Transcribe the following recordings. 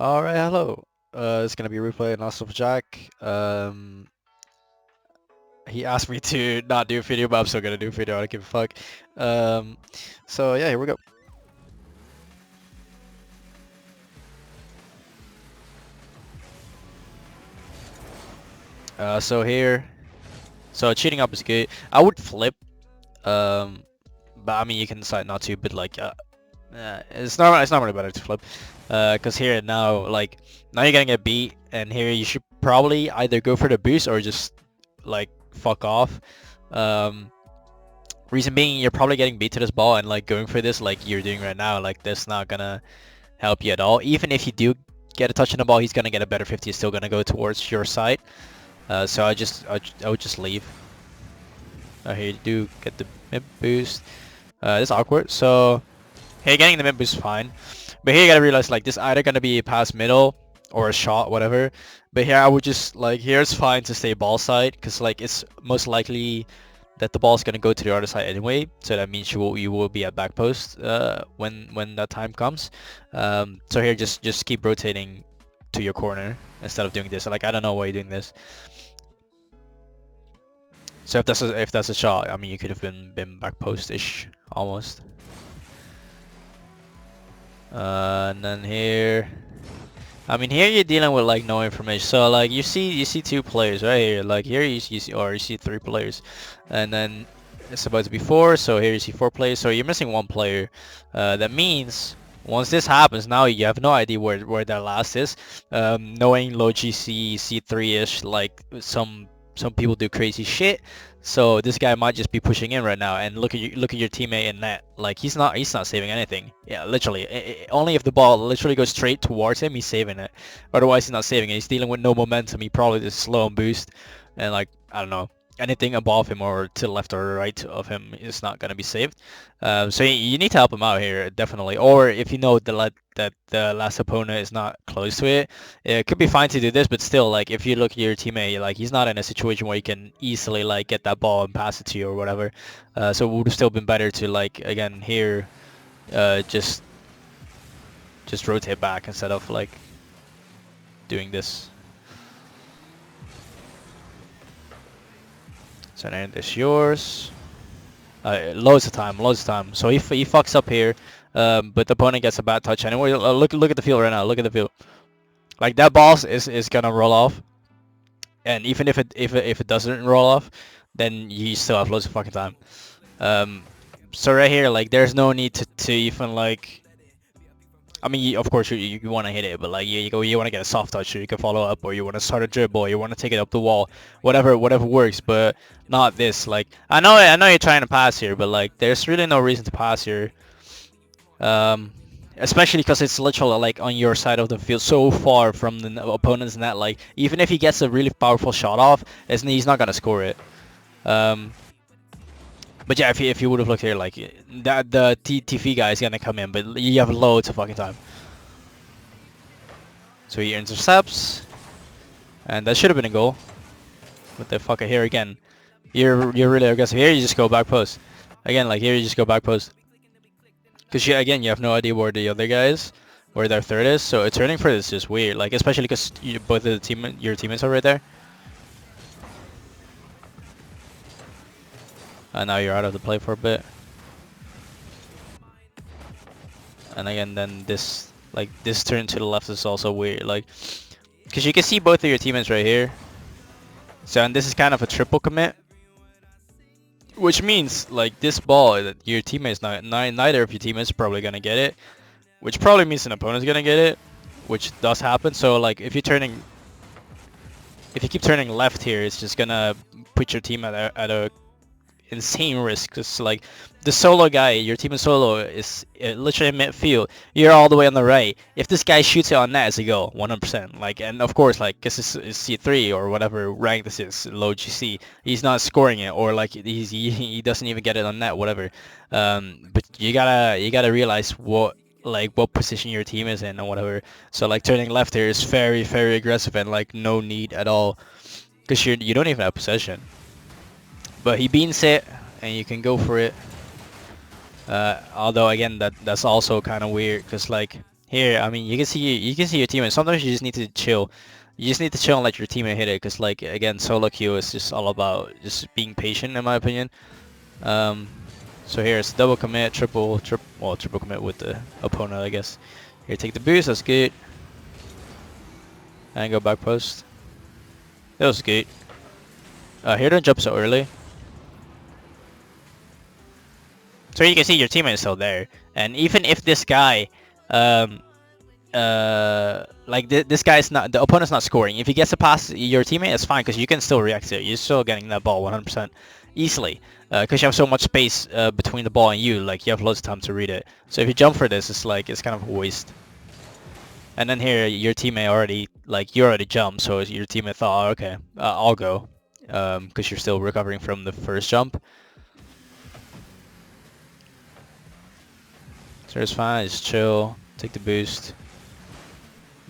Alright, hello. It's gonna be replay and also for Jack. He asked me to not do a video, but I'm still gonna do a video. I don't give a fuck. So yeah, here we go. So here, so cheating up is good. I would flip, but I mean you can decide not to. But like, it's not really better to flip, cause here now like now you're gonna get beat, and here you should probably either go for the boost or just like fuck off. Um, Reason being, you're probably getting beat to this ball, and like going for this like you're doing right now, like that's not gonna help you at all. Even if you do get a touch on the ball, he's gonna get a better 50. He's still gonna go towards your side. So I would just leave. Here you do get the mid boost. It's awkward. So here getting the mid boost is fine, but here you gotta realize like this either gonna be a pass middle or a shot, whatever. But here I would just like here it's fine to stay ball side because like it's most likely that the ball is gonna go to the other side anyway. So that means you will be at back post when that time comes. So here just keep rotating to your corner instead of doing this. Like I don't know why you're doing this. So if that's a shot, I mean you could have been back post-ish almost. And then here, I mean here you're dealing with like no information. So like you see two players right here. Like here you see three players, and then it's supposed to be four. So here you see four players. So you're missing one player. That means once this happens, now you have no idea where that last is. Knowing low GC C3-ish, like some people do crazy shit. So this guy might just be pushing in right now, and look at your teammate in net. Like he's not saving anything. Yeah, literally. Only if the ball literally goes straight towards him, he's saving it. Otherwise, he's not saving it. He's dealing with no momentum. He probably just slow and boost, and like I don't know, anything above him or to the left or right of him is not gonna be saved. So you need to help him out here definitely. Or if you know that the last opponent is not close to it, it could be fine to do this. But still, like if you look at your teammate, like he's not in a situation where you can easily like get that ball and pass it to you or whatever. So it would have still been better to like again here, just rotate back instead of like doing this. So then it's yours. Loads of time, loads of time. So he fucks up here, but the opponent gets a bad touch anyway. Look at the field right now. Look at the field. Like that ball is gonna roll off, and even if it doesn't roll off, then you still have loads of fucking time. So right here, like there's no need to even like. I mean, of course you want to hit it, but like you want to get a soft touch, so you can follow up, or you want to start a dribble, you want to take it up the wall, whatever works, but not this. Like I know you're trying to pass here, but like there's really no reason to pass here, especially because it's literally like on your side of the field, so far from the opponent's net. Like even if he gets a really powerful shot off, he's not gonna score it. But yeah, if you would have looked here, like that the TTV guy is gonna come in, but you have loads of fucking time. So he intercepts, and that should have been a goal. What the fuck? Here again, you're really aggressive. Here you just go back post. Again, like here you just go back post. Cause you have no idea where the other guy is, where their third is. So turning for this is weird. Like especially because both of your teammates are right there. And now you're out of the play for a bit. And again, then this turn to the left is also weird, like, because you can see both of your teammates right here. So, and this is kind of a triple commit, which means like this ball, that your teammates neither of your teammates are probably gonna get it, which probably means an opponent's gonna get it, which does happen. So like if you keep turning left here, it's just gonna put your team at a insane risk, because like the solo guy, your team is solo, is literally in midfield. You're all the way on the right. If this guy shoots it on net, it's a goal, 100%. Like, and of course, like, this is C3 or whatever rank this is, low GC. He's not scoring it, or like he doesn't even get it on net, whatever. But you gotta realize what position your team is in and whatever. So like turning left here is very aggressive and like no need at all, because you don't even have possession. But he beans it, and you can go for it. Although again, that's also kind of weird, because like Here, I mean, you can see your teammate. Sometimes you just need to chill. You just need to chill and let your teammate hit it, because like again, solo queue is just all about just being patient, in my opinion. Um, so here it's double commit, triple commit with the opponent, I guess. Here, take the boost. That's good. And go back post. That was good. Here, don't jump so early. So you can see your teammate is still there, and even if this guy, like this guy's not, the opponent's not scoring. If he gets a pass your teammate, it's fine because you can still react to it. You're still getting that ball 100% easily because you have so much space between the ball and you. Like you have loads of time to read it. So if you jump for this, it's like it's kind of a waste. And then here your teammate already, like you already jumped, so your teammate thought, oh, okay, I'll go, because you're still recovering from the first jump. So it's fine, just chill, take the boost.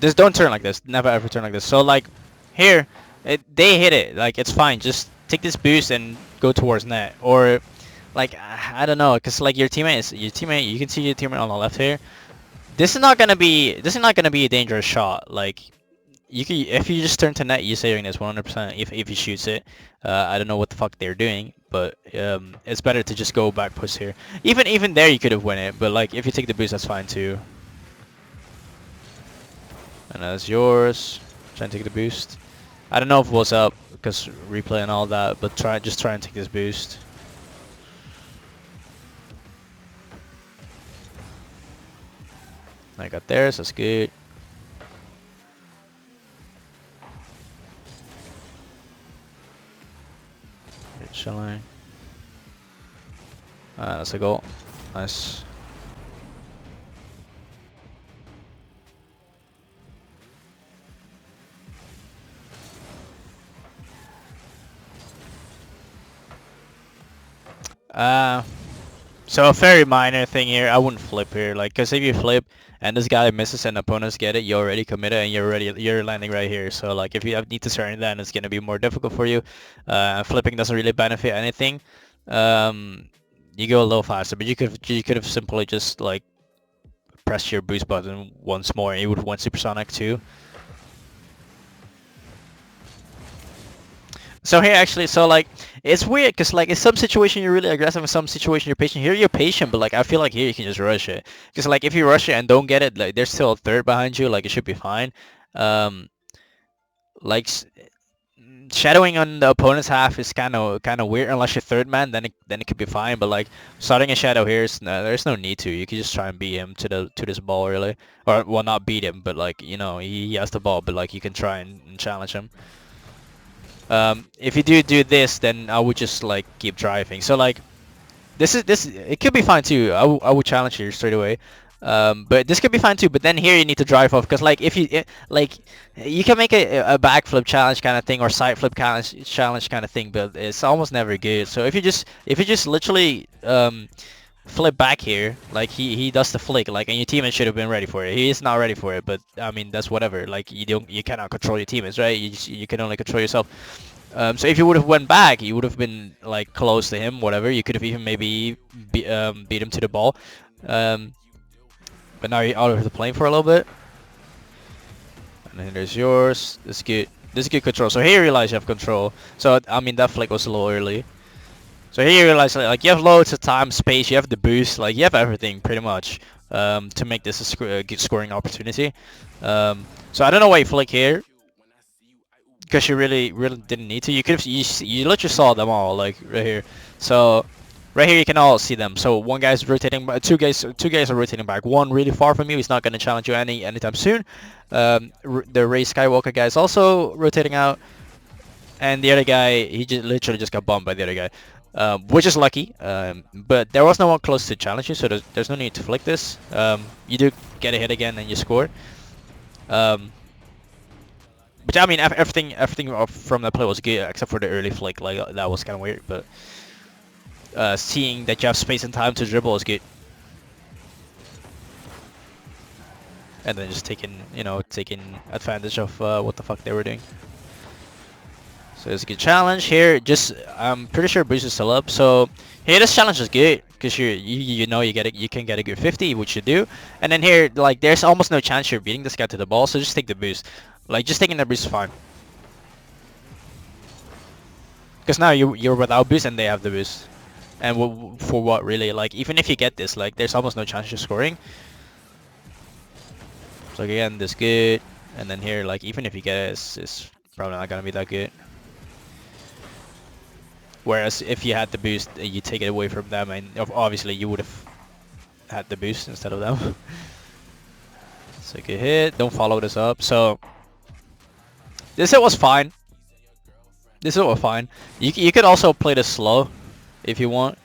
Just don't turn like this. Never ever turn like this. So like here, they hit it. Like it's fine. Just take this boost and go towards net. Or like I don't know, cause like your teammate. You can see your teammate on the left here. This is not gonna be a dangerous shot. Like you can, if you just turn to net, you're saving this 100%. If he shoots it, I don't know what the fuck they're doing, but it's better to just go back push here. Even there you could have won it, but like if you take the boost, that's fine too. And that's yours. Try and take the boost. I don't know if it was up because replay and all that, but just try and take this boost. I got theirs. That's good. Good chilling. That's a goal. Nice. So a very minor thing here. I wouldn't flip here, like, cause if you flip and this guy misses and opponents get it, you already committed and you're landing right here. So like, if you need to turn then it's gonna be more difficult for you. Flipping doesn't really benefit anything. You go a little faster, but you could have simply just like pressed your boost button once more, and you would have won supersonic too. So here actually, so like it's weird because like in some situation you're really aggressive, in some situation you're patient. Here you're patient, but like I feel like here you can just rush it. Because like if you rush it and don't get it, like there's still a third behind you, like it should be fine. Um, like shadowing on the opponent's half is kind of weird unless you're third man, then it could be fine. But like starting a shadow here is no, there's no need to. You can just try and beat him to this ball really, or well not beat him, but like you know he has the ball, but like you can try and challenge him. If you do this, then I would just like keep driving. So like, this it could be fine too. I would challenge here straight away. But this could be fine too. But then here you need to drive off because like if you like, you can make a backflip challenge kind of thing or side flip challenge kind of thing, but it's almost never good. So if you just literally flip back here, like he does the flick, like, and your teammate should have been ready for it. He is not ready for it, but I mean that's whatever. Like you cannot control your teammates, right? You can only control yourself. So if you would have went back, you would have been like close to him, whatever. You could have even maybe beat him to the ball. But now you're out of the plane for a little bit. And then there's yours. This is good. This is good control. So here you realize you have control. So I mean that flick was a little early. So here you realize like you have loads of time, space, you have the boost, like you have everything pretty much to make this a good scoring opportunity. So I don't know why you flick here, because you really didn't need to. You could have you literally saw them all like right here. So right here you can all see them. So one guy's rotating, two guys are rotating back. One really far from you. He's not going to challenge you anytime soon. The Ray Skywalker guy is also rotating out, and the other guy he literally just got bombed by the other guy. Which is lucky, but there was no one close to challenge you, so there's no need to flick this. You do get a hit again and you score. But I mean, everything from the play was good except for the early flick. Like that was kind of weird, but seeing that you have space and time to dribble is good. And then just taking advantage of what the fuck they were doing. So it's a good challenge here. Just I'm pretty sure boost is still up. So here this challenge is good because you know you can get a good 50, which you do. And then here like there's almost no chance you're beating this guy to the ball. So just take the boost. Like just taking the boost is fine. Because now you're without boost and they have the boost. And for what really? Like even if you get this, like there's almost no chance you're scoring. So again, this good. And then here like even if you get it, it's probably not gonna be that good. Whereas if you had the boost, you take it away from them, and obviously you would have had the boost instead of them. So good hit. Don't follow this up. So this hit was fine. This hit was fine. You could also play this slow if you want,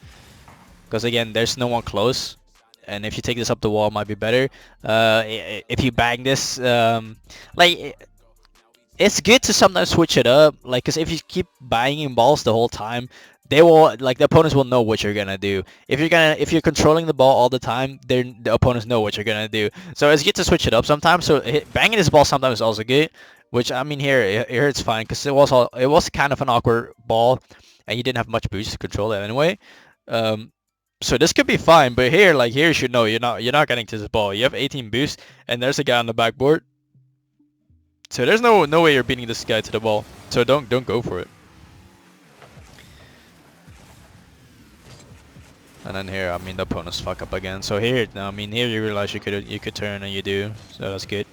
because again, there's no one close. And if you take this up the wall, it might be better. If you bang this, like it's good to sometimes switch it up, like, because if you keep banging balls the whole time, they will, like, the opponents will know what you're gonna do. If you're controlling the ball all the time, then the opponents know what you're gonna do. So it's good to switch it up sometimes. So banging this ball sometimes is also good, which I mean here it's fine because it was kind of an awkward ball, and you didn't have much boost to control it anyway. So this could be fine, but here you should know you're not getting to this ball. You have 18 boost, and there's a guy on the backboard. So there's no way you're beating this guy to the ball. So don't go for it. And then here, I mean, the opponents fuck up again. So here, I mean, here you realize you could turn, and you do. So that's good.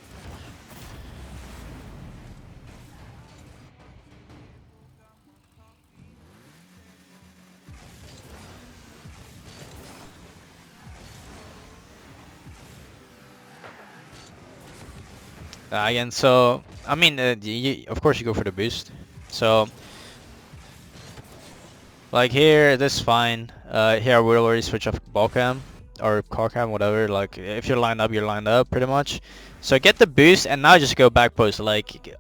Again, so I mean, of course you go for the boost. So like here, this is fine. Here we'll already switch off ball cam or car cam, whatever. Like if you're lined up, you're lined up pretty much. So get the boost, and now just go back post. Like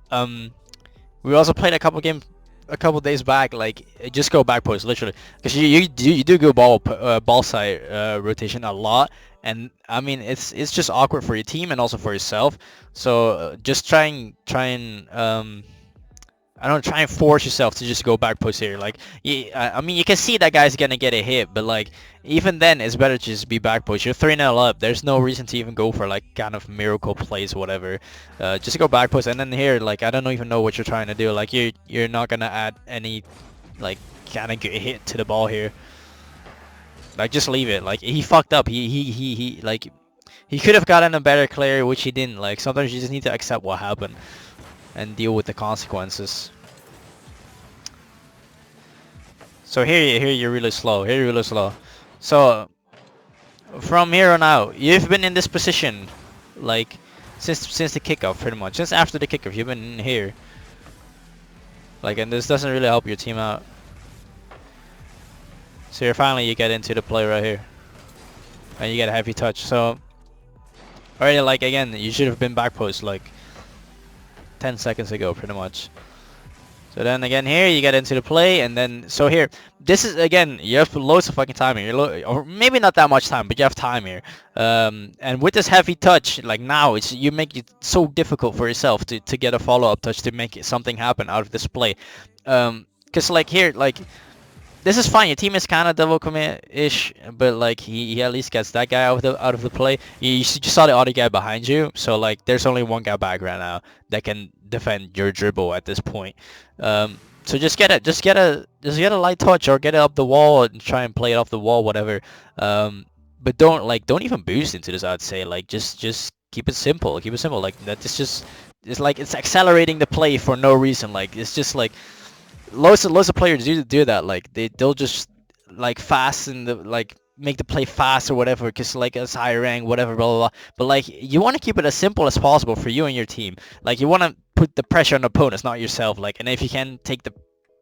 we also played a couple days back. Like just go back post literally, because you do go ball side rotation a lot. And I mean it's just awkward for your team and also for yourself. So just try and I don't try and force yourself to just go back post here. Like, I mean, you can see that guy's gonna get a hit, but like, even then, it's better to just be back post. You're 3-0 up. There's no reason to even go for like kind of miracle plays, whatever. Just go back post, and then here, like, I don't even know what you're trying to do. Like, you're not gonna add any like kind of good hit to the ball here. Like, just leave it. Like, he fucked up. He like, he could have gotten a better clear, which he didn't. Like, sometimes you just need to accept what happened and deal with the consequences. So here you're really slow. Here you're really slow. So from here on out, you've been in this position, like since the kickoff, pretty much. Since after the kickoff, you've been in here. Like, and this doesn't really help your team out. So here finally you get into the play right here, and you get a heavy touch. So already, like, again, you should have been back post like 10 seconds ago, pretty much. So then again here you get into the play, and then so here this is again, you have loads of fucking time here, or maybe not that much time, but you have time here. And with this heavy touch, like now you make it so difficult for yourself to get a follow-up touch to make something happen out of this play. Because like here, like this is fine. Your team is kind of double commit-ish, but like he at least gets that guy out of the play. You just saw the other guy behind you, so like there's only one guy back right now that can defend your dribble at this point. So just get a light touch or get it up the wall and try and play it off the wall, whatever. But don't even boost into this. I'd say like just keep it simple. Keep it simple. Like that. It's like it's accelerating the play for no reason. Like it's just like. Loads of players do that. Like they'll just like fasten the like make the play fast or whatever, because like it's higher rank, whatever, blah blah blah. But like you want to keep it as simple as possible for you and your team. Like you want to put the pressure on the opponents, not yourself. Like, and if you can take the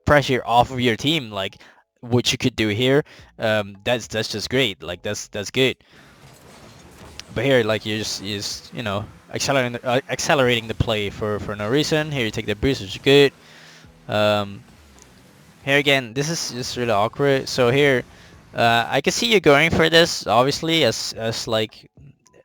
pressure off of your team, like what you could do here, that's just great. Like that's good. But here, like you just you know accelerating the play for no reason. Here you take the boost, which is good. Here again, this is just really awkward. So here, I can see you going for this, obviously, as like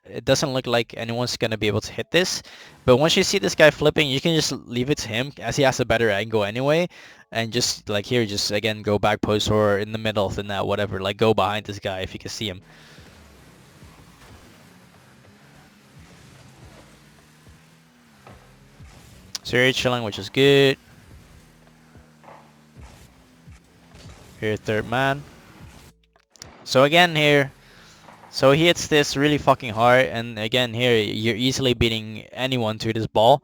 it doesn't look like anyone's gonna be able to hit this. But once you see this guy flipping, you can just leave it to him as he has a better angle anyway, and just like here, just again go back post or in the middle of the net, whatever. Like go behind this guy if you can see him. So you're chilling, which is good. Here, third man. So again here, so he hits this really fucking hard, and again here, you're easily beating anyone to this ball.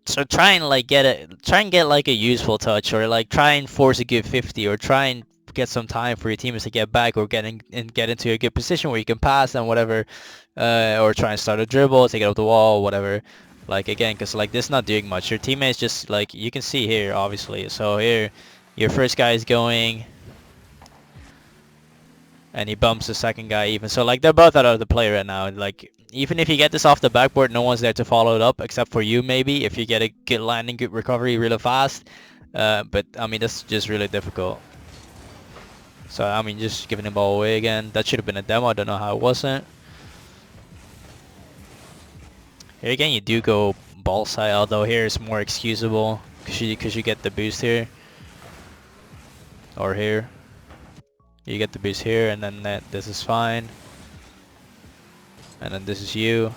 So try and like try and get like a useful touch, or like try and force a good 50, or try and get some time for your teammates to get back, or get into a good position where you can pass and whatever, or try and start a dribble, take it off the wall, whatever. Like again, because like this is not doing much. Your teammates just like you can see here, obviously. So here, your first guy is going, and he bumps the second guy even. So like they're both out of the play right now. Like even if you get this off the backboard, no one's there to follow it up except for you maybe if you get a good landing, good recovery really fast. But I mean that's just really difficult. So I mean just giving the ball away again. That should have been a demo. I don't know how it wasn't. Here again you do go ball side, although here it's more excusable because you get the boost here. Or here. You get the boost here, and then this is fine. And then this is you.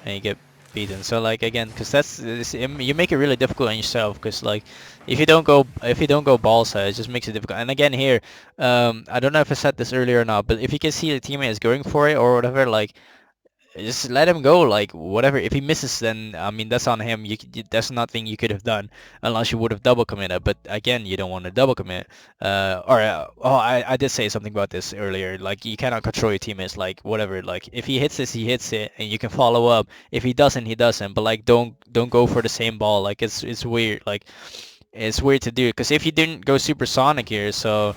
And you get beaten. So like again, because you make it really difficult on yourself. Because like if you don't go ball side, it just makes it difficult. And again here, I don't know if I said this earlier or not, but if you can see the teammate is going for it or whatever, like just let him go, like whatever. If he misses, then I mean that's on him. That's nothing you could have done unless you would have double committed. But again, you don't want to double commit. I did say something about this earlier. Like you cannot control your teammates. Like whatever. Like if he hits this, he hits it, and you can follow up. If he doesn't, he doesn't. But like don't go for the same ball. Like it's weird. Like it's weird to do because if you didn't go supersonic here, so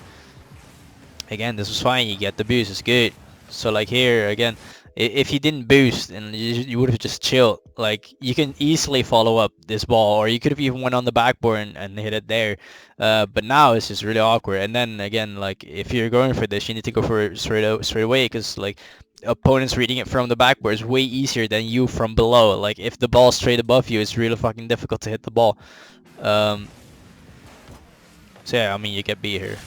again this was fine. You get the boost. It's good. So like here again. If you didn't boost and you would have just chilled, like you can easily follow up this ball, or you could have even went on the backboard and hit it there. But now it's just really awkward. And then again, like if you're going for this, you need to go for it straight away, because like opponents reading it from the backboard is way easier than you from below. Like if the ball's straight above you, it's really fucking difficult to hit the ball. So yeah, I mean you get beat here.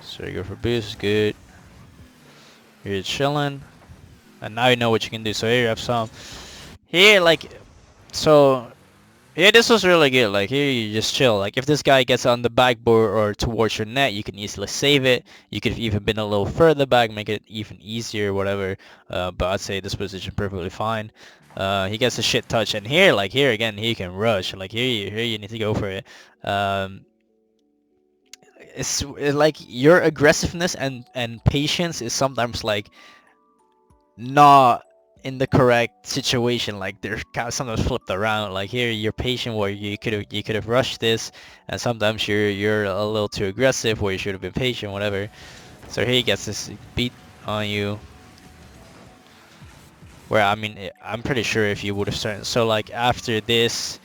So you go for boost, good. You're chilling, and now you know what you can do. So here you have some. Here, like, so yeah, this was really good. Like here you just chill. Like if this guy gets on the backboard or towards your net, you can easily save it. You could have even been a little further back, make it even easier, whatever. But I'd say this position perfectly fine. He gets a shit touch, and here, like here again, he can rush. Like here you need to go for it. It's like your aggressiveness and patience is sometimes like not in the correct situation. Like they're kind of sometimes flipped around. Like here you're patient where you could have rushed this, and sometimes you're a little too aggressive where you should have been patient, whatever. So here he gets this beat on you, where I mean I'm pretty sure if you would have started, so like after this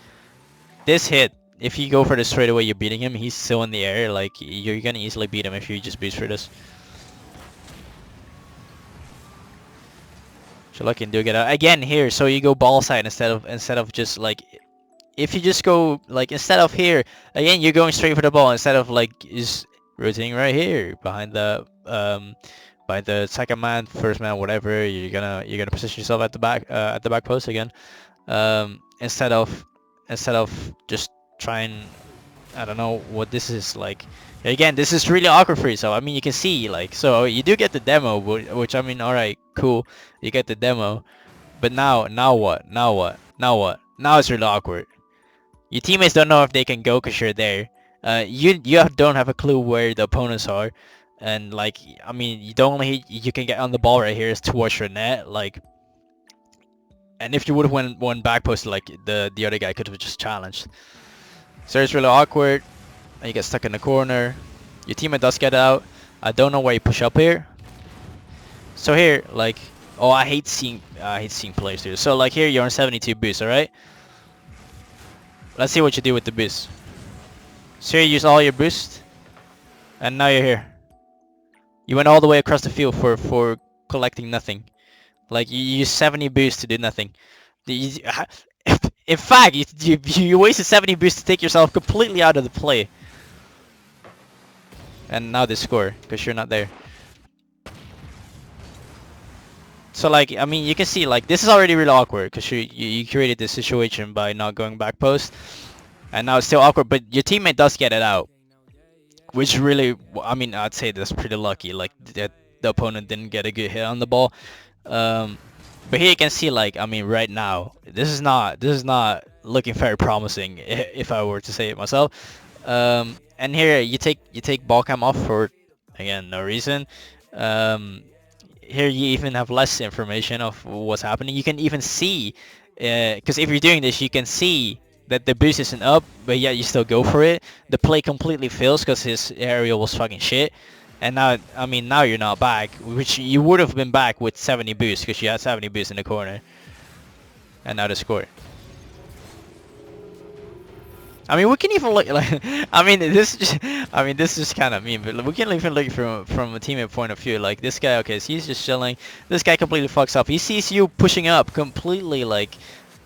hit, if you go for the straight away, you're beating him. He's still in the air. Like you're gonna easily beat him if you just boost for this. So lucky and do get out again here. So you go ball side instead of just like, if you just go like instead of here again, you're going straight for the ball instead of like just rotating right here behind the by the second man, first man, whatever. You're gonna position yourself at the back post again, instead of just trying. I don't know what this is like. Again, this is really awkward for yourself. I mean, you can see like, so you do get the demo, which I mean, all right, cool, you get the demo, but now what? Now it's really awkward. Your teammates don't know if they can go because you're there. You don't have a clue where the opponents are, and like, I mean, the only you can get on the ball right here is towards your net, like. And if you would have won back post, like the other guy could have just challenged. So it's really awkward. And you get stuck in the corner. Your teammate does get out. I don't know why you push up here. So here, like, oh, I hate seeing players here. So like here, you're on 72 boost, all right? Let's see what you do with the boost. So you use all your boost, and now you're here. You went all the way across the field for collecting nothing. Like you use 70 boost to do nothing. In fact, you wasted 70 boost to take yourself completely out of the play. And now they score because you're not there. So like, I mean, you can see like this is already really awkward because you created this situation by not going back post, and now it's still awkward. But your teammate does get it out, which really, I mean, I'd say that's pretty lucky. Like that the opponent didn't get a good hit on the ball. Um, but here you can see like, I mean, right now this is not looking very promising if I were to say it myself. And here you take ball cam off for again no reason. Um, Here you even have less information of what's happening. You can even see, because if you're doing this, you can see that the boost isn't up, but yet you still go for it. The play completely fails because his aerial was fucking shit. And now, I mean, now you're not back, which you would have been back with 70 boost because you had 70 boost in the corner. And now the score. I mean, we can even look like. I mean, this is just kind of mean, but we can even look from a teammate point of view. Like this guy, okay, so he's just chilling. This guy completely fucks up. He sees you pushing up completely like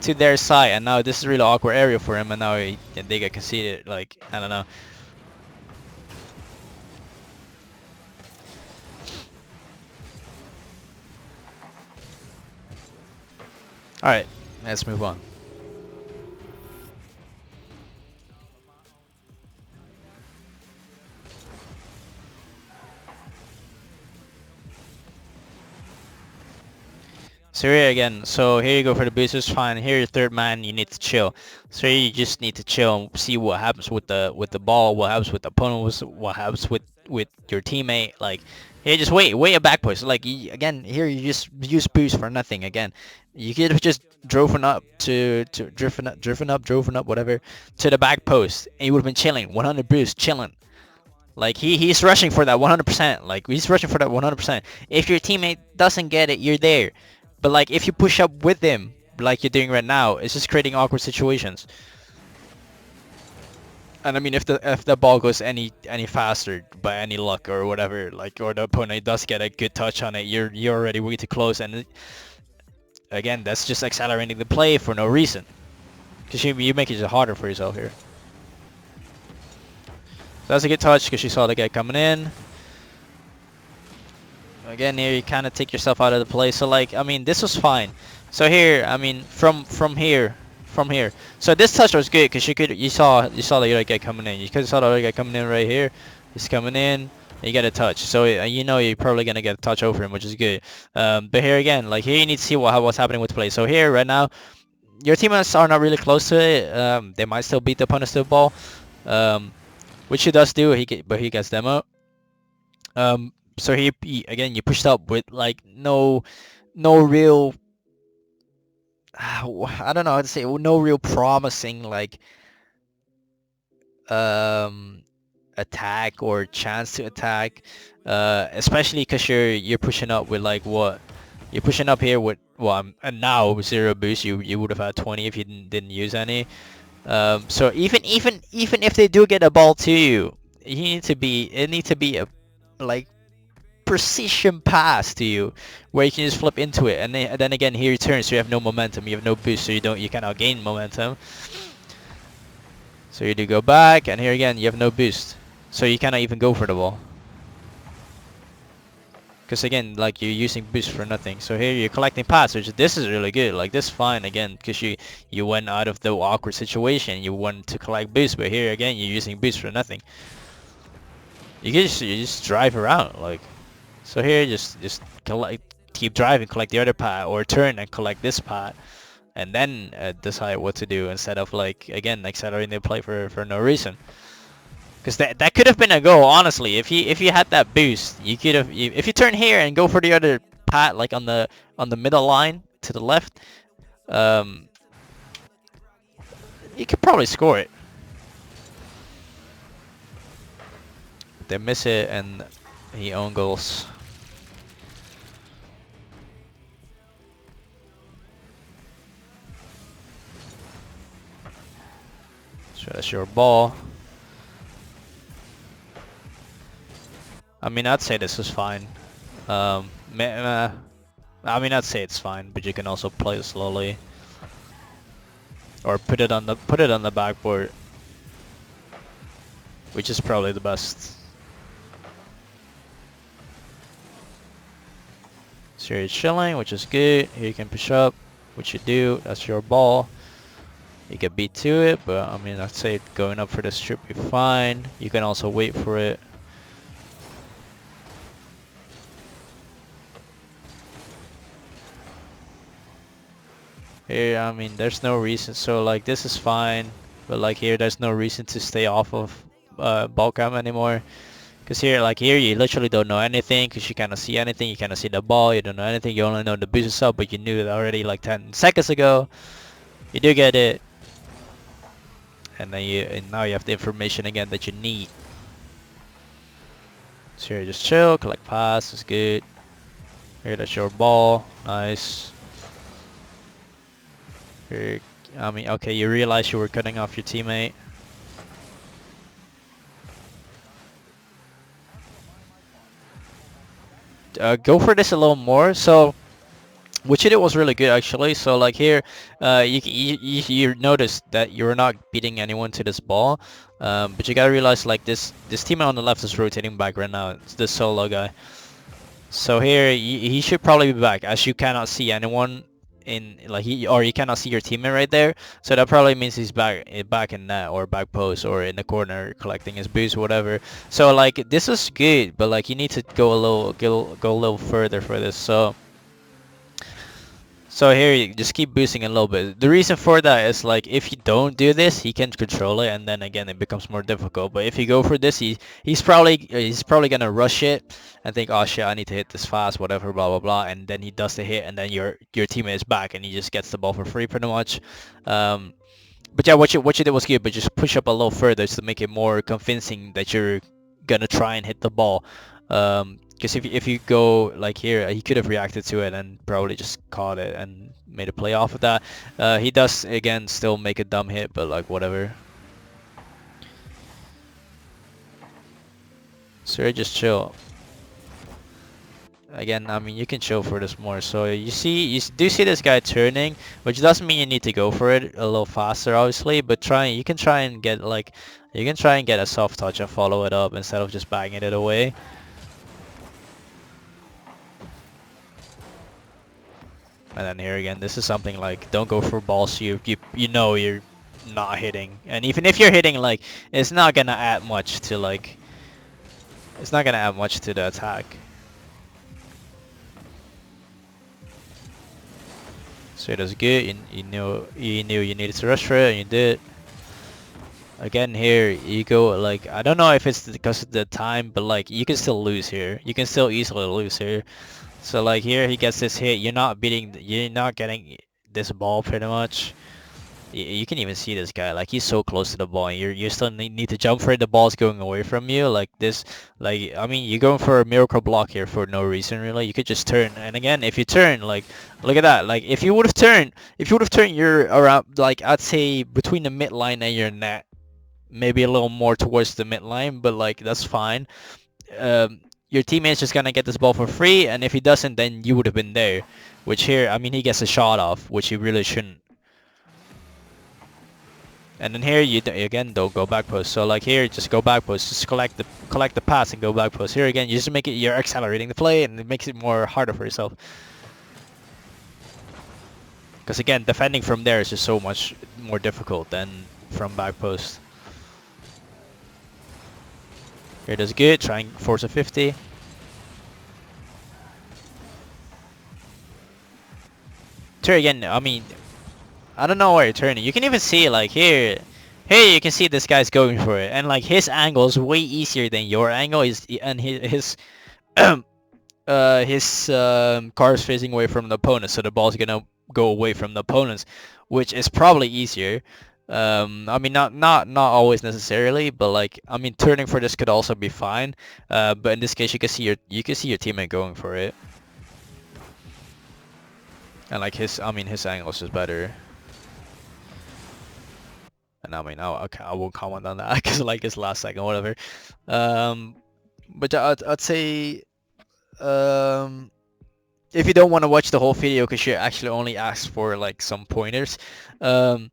to their side, and now this is a really awkward area for him, and now they get conceded. Like I don't know. All right, let's move on. So here again, so here you go for the boosters, fine. Here your third man, you need to chill. So here you just need to chill and see what happens with the ball, what happens with the opponent, what happens with your teammate. Like here, just wait a back push. Like again, here you just use boost for nothing. Again, you could have just driven up to driven up, whatever, to the back post, and you would have been chilling, 100 boost, chilling. Like he's rushing for that 100%. Like he's rushing for that 100%. If your teammate doesn't get it, you're there. But like if you push up with him, like you're doing right now, it's just creating awkward situations. And I mean, if the ball goes any faster by any luck or whatever, like or the opponent does get a good touch on it, you're already way too close. And again, that's just accelerating the play for no reason. Because you make it just harder for yourself here. So that's a good touch because you saw the guy coming in. Again, here you kind of take yourself out of the play. So like, I mean, this was fine. So here, I mean, from here. So this touch was good because you saw the other guy coming in. You could saw the other guy coming in right here. He's coming in. And you get a touch. So you know you're probably gonna get a touch over him, which is good. But here again, like here you need to see what's happening with the play. So here right now, your teammates are not really close to it. They might still beat the opponent to the ball, which he does do. But he gets them out. So he again, you pushed up with like no real I don't know how to say, no real promising like attack or chance to attack, especially because you're pushing up with like what you're pushing up here with, well, and now with 0 boost you would have had 20 if you didn't use any. So even if they do get a ball to you, it needs to be a like precision pass to you where you can just flip into it, and then again here you turn, so you have no momentum, you have no boost, so you cannot gain momentum. So you do go back, and here again you have no boost, so you cannot even go for the ball. Because again, like you're using boost for nothing. So here you're collecting pass, which this is really good. Like this is fine again, because you went out of the awkward situation. You want to collect boost, but here again you're using boost for nothing. You just drive around like. So here just keep driving, collect the other part, or turn and collect this part, and then decide what to do instead of like again accelerating the play for no reason. Because that could have been a goal, honestly. If you had that boost, you could have. If you turn here and go for the other part, like on the middle line to the left, you could probably score it. They miss it and he own goals. So that's your ball. I mean, I'd say this is fine. Um, I mean, I'd say it's fine, but you can also play it slowly, or put it on the backboard, which is probably the best. So you're chilling, which is good. Here you can push up, which you do. That's your ball. You can beat to it, but I mean, I'd say going up for this should be fine. You can also wait for it. Here, I mean, there's no reason. So like, this is fine, but like here, there's no reason to stay off of ball cam anymore. Cause here, like here, you literally don't know anything. Cause you cannot see anything. You cannot see the ball. You don't know anything. You only know the boost is up, but you knew it already like 10 seconds ago. You do get it, and then now you have the information again that you need. So here, just chill, collect pass. Is good. Here, that's your ball. Nice. Here, I mean, okay, you realize you were cutting off your teammate. Go for this a little more. So what you did was really good actually. So like here, you notice that you're not beating anyone to this ball, but you gotta realize like this teammate on the left is rotating back right now. It's the solo guy. So here he should probably be back, as you cannot see anyone in like you cannot see your teammate right there. So that probably means he's back in net or back post or in the corner collecting his boost, whatever. So like this is good, but like you need to go a little further for this. So here you just keep boosting a little bit. The reason for that is like if you don't do this, he can control it, and then again it becomes more difficult. But if you go for this, he's probably gonna rush it and think, oh shit, I need to hit this fast, whatever, blah blah blah, and then he does the hit, and then your teammate is back, and he just gets the ball for free pretty much. But yeah, what you did was good, but just push up a little further to make it more convincing that you're gonna try and hit the ball. Because if you go like here, he could have reacted to it and probably just caught it and made a play off of that. He does again still make a dumb hit, but like whatever. So just chill. Again, I mean, you can chill for this more. So you do see this guy turning, which doesn't mean you need to go for it a little faster, obviously. But you can try and get a soft touch and follow it up instead of just banging it away. And then here again, this is something like don't go for balls you know you're not hitting, and even if you're hitting, like it's not gonna add much to the attack. So it was good. You knew you needed to rush for it, and you did. Again here, you go like I don't know if it's because of the time, but like you can still lose here. You can still easily lose here. So like here he gets this hit, you're not getting this ball pretty much. You can even see this guy, like he's so close to the ball, and you still need to jump for it. The ball's going away from you, like this. Like I mean, you're going for a miracle block here for no reason really. You could just turn, and again, if you turn, like look at that. Like if you would have turned, you're around like I'd say between the midline and your net, maybe a little more towards the midline, but like that's fine. Your teammate's just gonna get this ball for free, and if he doesn't, then you would have been there. Which here, I mean, he gets a shot off, which he really shouldn't. And then here, again don't go back post. So like here, just go back post, just collect the pass and go back post. Here again, you just make it, you're accelerating the play, and it makes it more harder for yourself. Because again, defending from there is just so much more difficult than from back post. Here does good, try and force a 50. Turn again, I mean, I don't know where you're turning. You can even see like here you can see this guy's going for it, and like his angle is way easier than your angle. And his car is facing away from the opponent, so the ball's gonna go away from the opponents, which is probably easier. I mean, not always necessarily, but like I mean, turning for this could also be fine. But in this case, you can see your teammate going for it, and like his angle is just better. And I mean, okay, I won't comment on that because like it's last second, whatever. But I'd say um, if you don't want to watch the whole video because you actually only asked for like some pointers, um,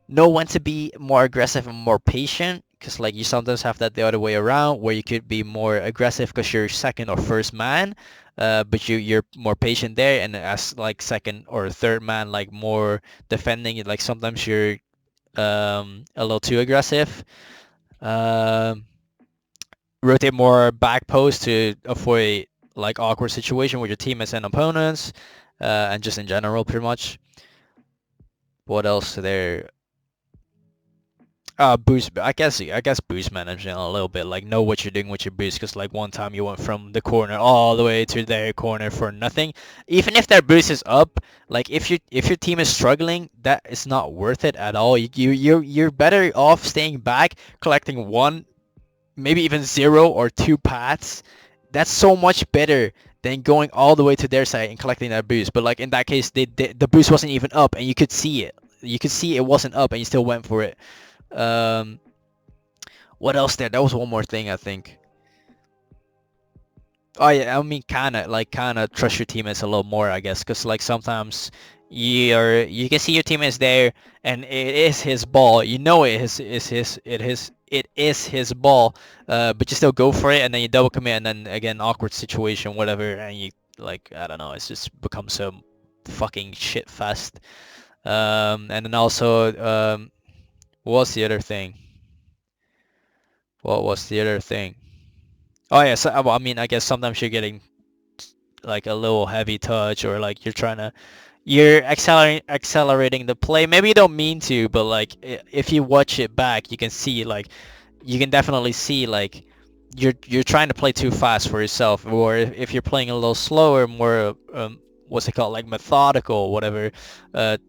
know when to be more aggressive and more patient because like you sometimes have that the other way around where you could be more aggressive because you're second or first man, but you're more patient there, and as like second or third man like more defending, like sometimes you're a little too aggressive. um, Rotate more back post to avoid like awkward situation with your teammates and opponents, and just in general pretty much. What else there? Boost. I guess boost management a little bit. Like know what you're doing with your boost, because like one time you went from the corner all the way to their corner for nothing. Even if their boost is up, like if your team is struggling, that is not worth it at all. You're better off staying back, collecting one, maybe even zero or two paths. That's so much better than going all the way to their side and collecting that boost. But like in that case, the boost wasn't even up, and you could see it. You could see it wasn't up, and you still went for it. Um, what else there? That was one more thing I think. Oh yeah, I mean kinda trust your teammates a little more, I guess, because like sometimes you can see your teammates there and it is his ball. You know it is his ball, but you still go for it and then you double commit and then again awkward situation, whatever, and you like I don't know, it's just becomes a fucking shit fest. And then also what's the other thing? What was the other thing? Oh yeah, so well, I mean, I guess sometimes you're getting like a little heavy touch, or like you're accelerating the play. Maybe you don't mean to, but like if you watch it back, you can see like you can definitely see like you're trying to play too fast for yourself, or if you're playing a little slower, more what's it called, like methodical, whatever.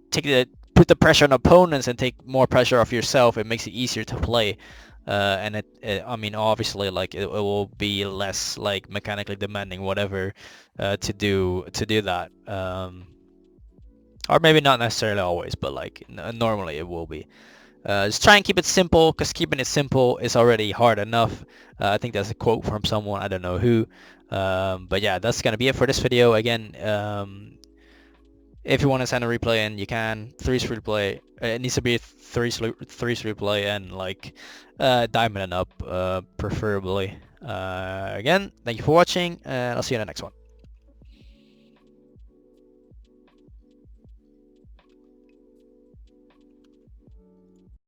Take the Put the pressure on opponents and take more pressure off yourself. It makes it easier to play. And I mean, obviously, like it will be less like mechanically demanding, whatever, to do that. Or maybe not necessarily always, but like normally it will be. Just try and keep it simple, because keeping it simple is already hard enough. I think that's a quote from someone, I don't know who. But yeah, that's gonna be it for this video. Again, if you want to send a replay and you can, threes replay. It needs to be a threes replay and like diamond and up, preferably. Again, thank you for watching, and I'll see you in the next one.